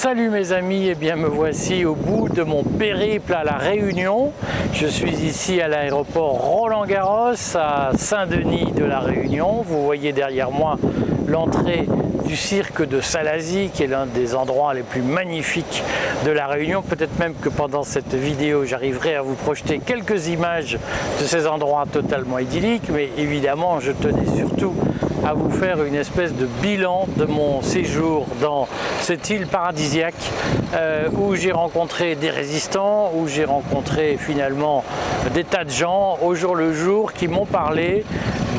Salut mes amis, et bien me voici au bout de mon périple à La Réunion. Je suis ici à l'aéroport Roland-Garros à Saint-Denis de La Réunion. Vous voyez derrière moi l'entrée du cirque de Salazie, qui est l'un des endroits les plus magnifiques de La Réunion. Peut-être même que pendant cette vidéo, j'arriverai à vous projeter quelques images de ces endroits totalement idylliques, mais évidemment, je tenais surtout à vous faire une espèce de bilan de mon séjour dans cette île paradisiaque où j'ai rencontré des résistants, où j'ai rencontré finalement des tas de gens au jour le jour qui m'ont parlé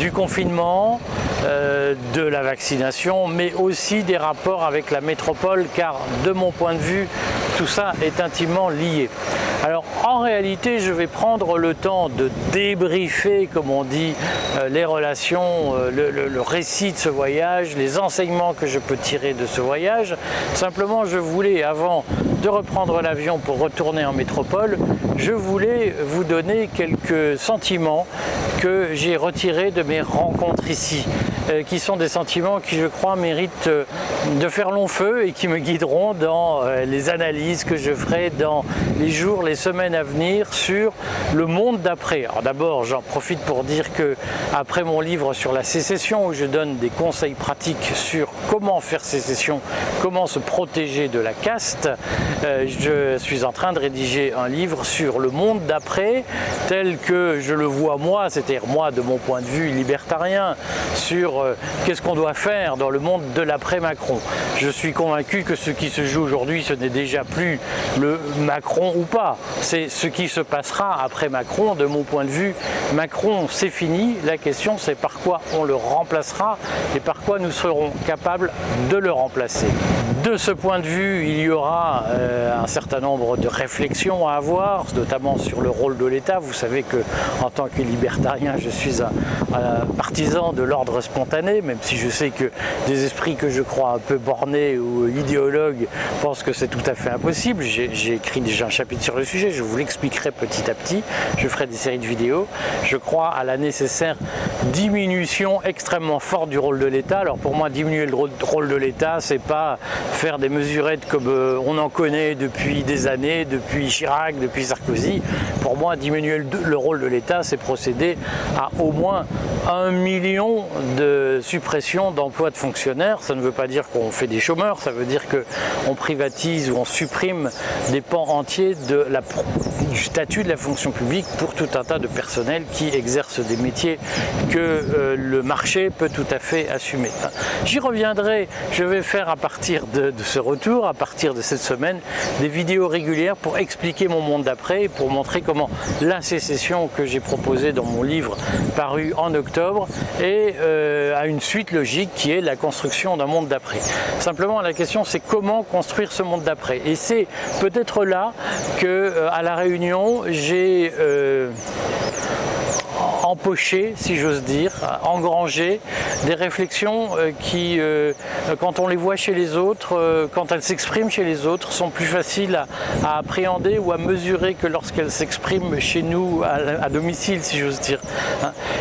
du confinement, de la vaccination, mais aussi des rapports avec la métropole, car de mon point de vue, tout ça est intimement lié. Alors en réalité, je vais prendre le temps de débriefer, comme on dit, les relations, le récit de ce voyage, les enseignements que je peux tirer de ce voyage. Simplement, je voulais, avant de reprendre l'avion pour retourner en métropole, je voulais vous donner quelques sentiments que j'ai retirés de mes rencontres ici, qui sont des sentiments qui, je crois, méritent de faire long feu et qui me guideront dans les analyses que je ferai dans les jours, les semaines à venir sur le monde d'après. Alors d'abord, j'en profite pour dire que après mon livre sur la sécession, où je donne des conseils pratiques sur comment faire sécession, comment se protéger de la caste, je suis en train de rédiger un livre sur le monde d'après, tel que je le vois moi, c'est-à-dire moi de mon point de vue libertarien, sur qu'est-ce qu'on doit faire dans le monde de l'après-Macron. Je suis convaincu que ce qui se joue aujourd'hui, ce n'est déjà plus le Macron ou pas, c'est ce qui se passera après Macron. De mon point de vue, Macron, c'est fini. La question, c'est par quoi on le remplacera et par quoi nous serons capables de le remplacer. De ce point de vue, il y aura un certain nombre de réflexions à avoir, notamment sur le rôle de l'État. Vous savez que, en tant que libertarien, je suis un partisan de l'ordre spontané, même si je sais que des esprits que je crois un peu bornés ou idéologues pensent que c'est tout à fait impossible. J'ai écrit déjà un chapitre sur le sujet, je vous l'expliquerai petit à petit, je ferai des séries de vidéos. Je crois à la nécessaire diminution extrêmement forte du rôle de l'État. Alors pour moi, diminuer le rôle de l'État, c'est pas faire des mesurettes comme on en connaît depuis des années, depuis Chirac, depuis Sarkozy. Pour moi, diminuer le rôle de l'État, c'est procéder à au moins 1 million de suppressions d'emplois de fonctionnaires. Ça ne veut pas dire qu'on fait des chômeurs, ça veut dire qu'on privatise ou on supprime des pans entiers du statut de la fonction publique pour tout un tas de personnels qui exercent des métiers que le marché peut tout à fait assumer. J'y reviendrai, je vais faire à partir de ce retour, à partir de cette semaine, des vidéos régulières pour expliquer mon monde d'après, pour montrer comment la sécession que j'ai proposée dans mon livre paru en octobre a une suite logique qui est la construction d'un monde d'après. Simplement, la question, c'est comment construire ce monde d'après. Et c'est peut-être là que, à La Réunion, j'ai empoché, si j'ose dire, engranger des réflexions qui, quand on les voit chez les autres, quand elles s'expriment chez les autres, sont plus faciles à appréhender ou à mesurer que lorsqu'elles s'expriment chez nous à domicile, si j'ose dire.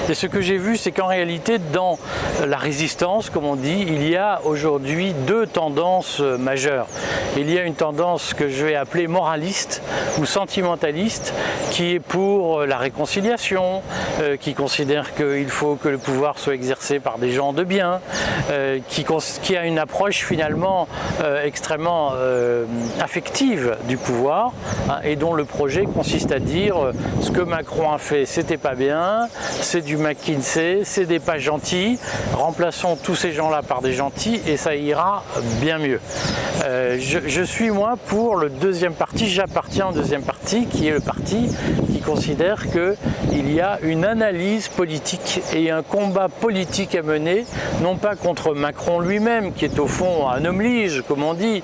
Et ce que j'ai vu, c'est qu'en réalité, dans la résistance, comme on dit, il y a aujourd'hui deux tendances majeures. Il y a une tendance que je vais appeler moraliste ou sentimentaliste, qui est pour la réconciliation, qui considère qu'il faut que le pouvoir soit exercé par des gens de bien, qui a une approche finalement extrêmement affective du pouvoir, et dont le projet consiste à dire ce que Macron a fait, c'était pas bien, c'est du McKinsey, c'est des pas gentils, remplaçons tous ces gens-là par des gentils et ça ira bien mieux. Je suis moi pour le deuxième parti, j'appartiens au deuxième parti, qui est le parti qui considère qu'il y a une analyse politique et un combat politique à mener, non pas contre Macron lui-même, qui est au fond un homme lige, comme on dit,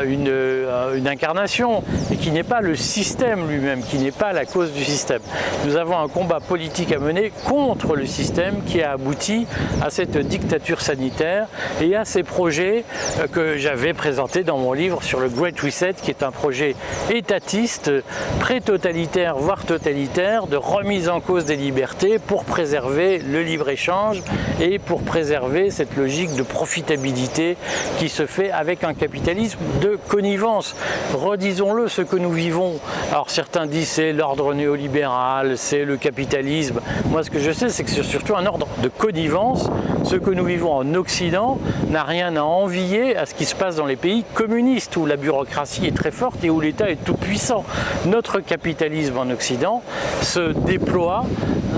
une incarnation, et qui n'est pas le système lui-même, qui n'est pas la cause du système. Nous avons un combat politique à mener contre le système qui a abouti à cette dictature sanitaire et à ces projets que j'avais présentés dans mon livre sur le Great Reset, qui est un projet étatiste, pré-totalitaire, voire totalitaire, totalitaire de remise en cause des libertés pour préserver le libre-échange et pour préserver cette logique de profitabilité qui se fait avec un capitalisme de connivence. Redisons-le, ce que nous vivons, alors certains disent c'est l'ordre néolibéral, c'est le capitalisme. Moi ce que je sais c'est que c'est surtout un ordre de connivence. Ce que nous vivons en Occident n'a rien à envier à ce qui se passe dans les pays communistes où la bureaucratie est très forte et où l'État est tout puissant. Notre capitalisme en Occident se déploie,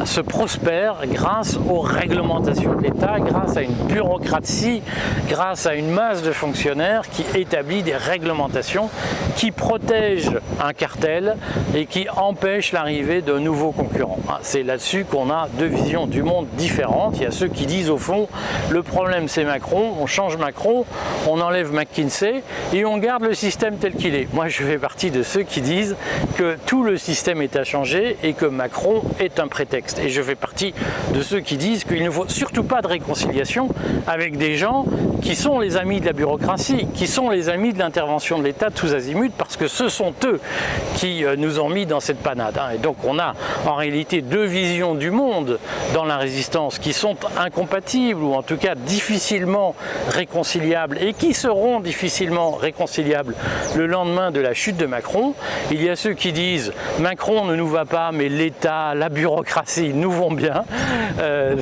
se prospère grâce aux réglementations de l'État, grâce à une bureaucratie, grâce à une masse de fonctionnaires qui établit des réglementations qui protègent un cartel et qui empêchent l'arrivée de nouveaux concurrents. C'est là-dessus qu'on a deux visions du monde différentes. Il y a ceux qui disent au fond, le problème c'est Macron, on change Macron, on enlève McKinsey et on garde le système tel qu'il est. Moi je fais partie de ceux qui disent que tout le système est à changer et que Macron est un prétexte. Et je fais partie de ceux qui disent qu'il ne faut surtout pas de réconciliation avec des gens qui sont les amis de la bureaucratie, qui sont les amis de l'intervention de l'État tous azimuts, parce que ce sont eux qui nous ont mis dans cette panade. Et donc on a en réalité deux visions du monde dans la résistance qui sont incompatibles ou en tout cas difficilement réconciliables et qui seront difficilement réconciliables le lendemain de la chute de Macron. Il y a ceux qui disent Macron ne nous va pas mais l'État, la bureaucratie nous vont bien,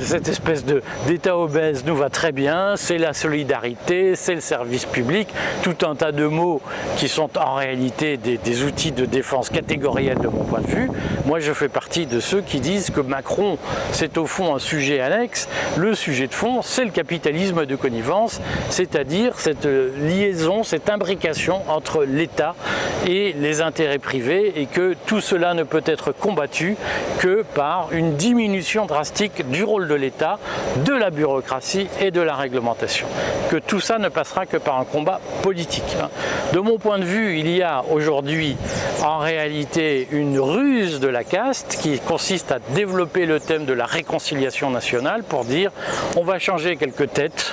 cette espèce d'État obèse nous va très bien, c'est la solidarité, c'est le service public, tout un tas de mots qui sont en réalité des outils de défense catégoriels de mon point de vue. Moi je fais partie de ceux qui disent que Macron c'est au fond un sujet annexe, le sujet de fond c'est le capitalisme de connivence, c'est-à-dire cette liaison, cette imbrication entre l'État et les intérêts privés et que tout cela ne peut être combattu que par une diminution drastique du rôle de l'État, de la bureaucratie et de la réglementation. Que tout ça ne passera que par un combat politique. De mon point de vue, il y a aujourd'hui en réalité une ruse de la caste qui consiste à développer le thème de la réconciliation nationale pour dire on va changer quelques têtes,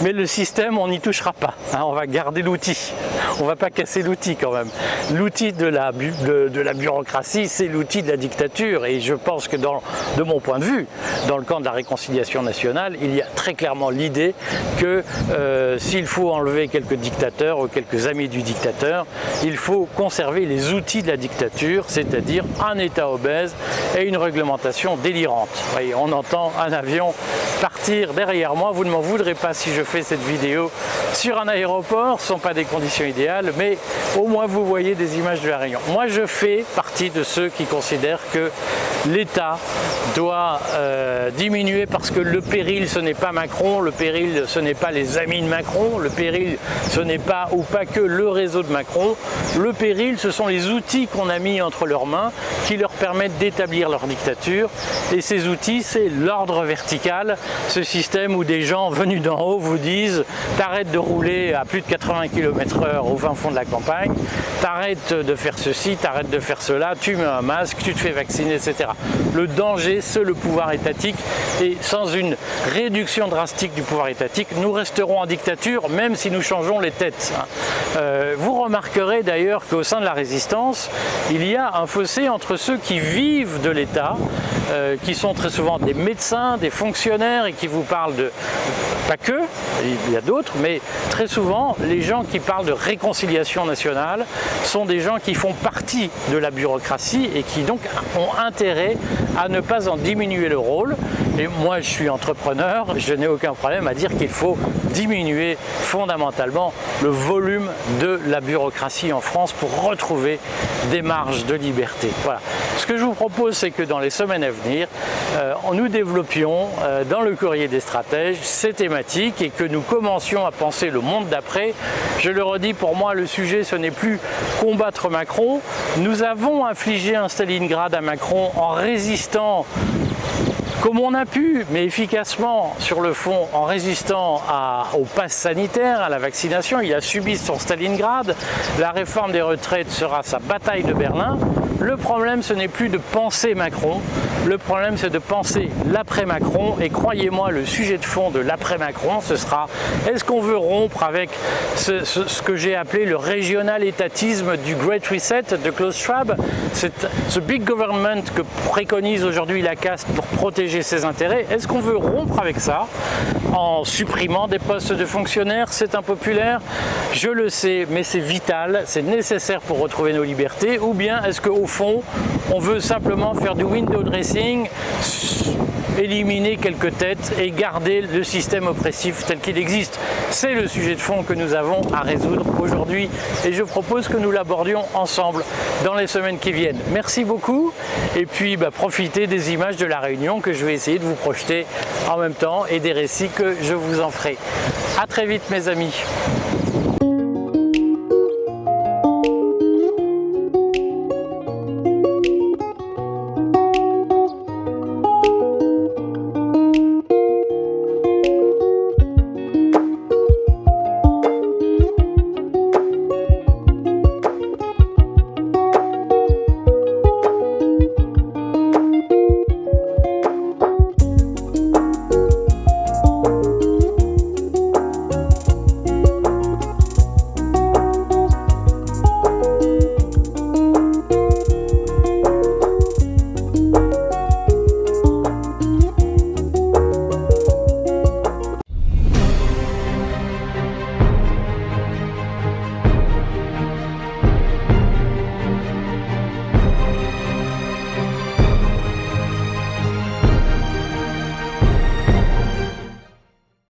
mais le système on n'y touchera pas, on va garder l'outil, on va pas casser l'outil quand même. L'outil de la bureaucratie c'est l'outil de la dictature et je pense que de mon point de vue, dans le camp de la réconciliation nationale, il y a très clairement l'idée que s'il faut enlever quelques dictateurs ou quelques amis du dictateur, il faut conserver les outils de la dictature, c'est-à-dire un État obèse et une réglementation délirante. Vous voyez, on entend un avion partir derrière moi, vous ne m'en voudrez pas si je fais cette vidéo sur un aéroport, ce ne sont pas des conditions idéales, mais au moins vous voyez des images de la Réunion. Moi je fais partie de ceux qui considèrent que l'État doit diminuer parce que le péril ce n'est pas Macron, le péril ce n'est pas les amis de Macron, le péril ce n'est pas ou pas que le réseau de Macron, le péril ce sont les outils qu'on a mis entre leurs mains qui leur permettent d'établir leur dictature et ces outils c'est l'ordre vertical, ce système où des gens venus d'en haut vous disent t'arrêtes de rouler à plus de 80 km/h au fin fond de la campagne, t'arrêtes de faire ceci, t'arrêtes de faire cela, tu mets un masque, tu te fais vacciner, etc. Le danger, c'est le pouvoir étatique et sans une réduction drastique du pouvoir étatique, nous resterons en dictature même si nous changeons les têtes. Vous remarquerez d'ailleurs qu'au sein de la résistance, il y a un fossé entre ceux qui vivent de l'État, qui sont très souvent des médecins, des fonctionnaires et qui vous parlent de, pas que, il y a d'autres, mais très souvent les gens qui parlent de réconciliation nationale sont des gens qui font partie de la bureaucratie et qui donc ont intérêt à ne pas en diminuer le rôle. Et moi je suis entrepreneur, je n'ai aucun problème à dire qu'il faut diminuer fondamentalement le volume de la bureaucratie en France pour retrouver des marges de liberté. Voilà. Ce que je vous propose, c'est que dans les semaines à venir, nous développions dans le courrier des stratèges ces thématiques et que nous commencions à penser le monde d'après. Je le redis, pour moi le sujet ce n'est plus combattre Macron. Nous avons infligé un Stalingrad à Macron en résistant comme on a pu, mais efficacement sur le fond, en résistant au pass sanitaire, à la vaccination. Il a subi son Stalingrad. La réforme des retraites sera sa bataille de Berlin. Le problème, ce n'est plus de penser Macron. Le problème, c'est de penser l'après-Macron, et croyez-moi, le sujet de fond de l'après-Macron, ce sera est-ce qu'on veut rompre avec ce que j'ai appelé le régional-étatisme du Great Reset de Klaus Schwab, ce big government que préconise aujourd'hui la caste pour protéger ses intérêts. Est-ce qu'on veut rompre avec ça en supprimant des postes de fonctionnaires? C'est impopulaire, je le sais, mais c'est vital, c'est nécessaire pour retrouver nos libertés. Ou bien est-ce qu'au fond, on veut simplement faire du window dressing, éliminer quelques têtes et garder le système oppressif tel qu'il existe? C'est le sujet de fond que nous avons à résoudre aujourd'hui et je propose que nous l'abordions ensemble dans les semaines qui viennent. Merci beaucoup et puis profitez des images de la Réunion que je vais essayer de vous projeter en même temps et des récits que je vous en ferai. À très vite mes amis.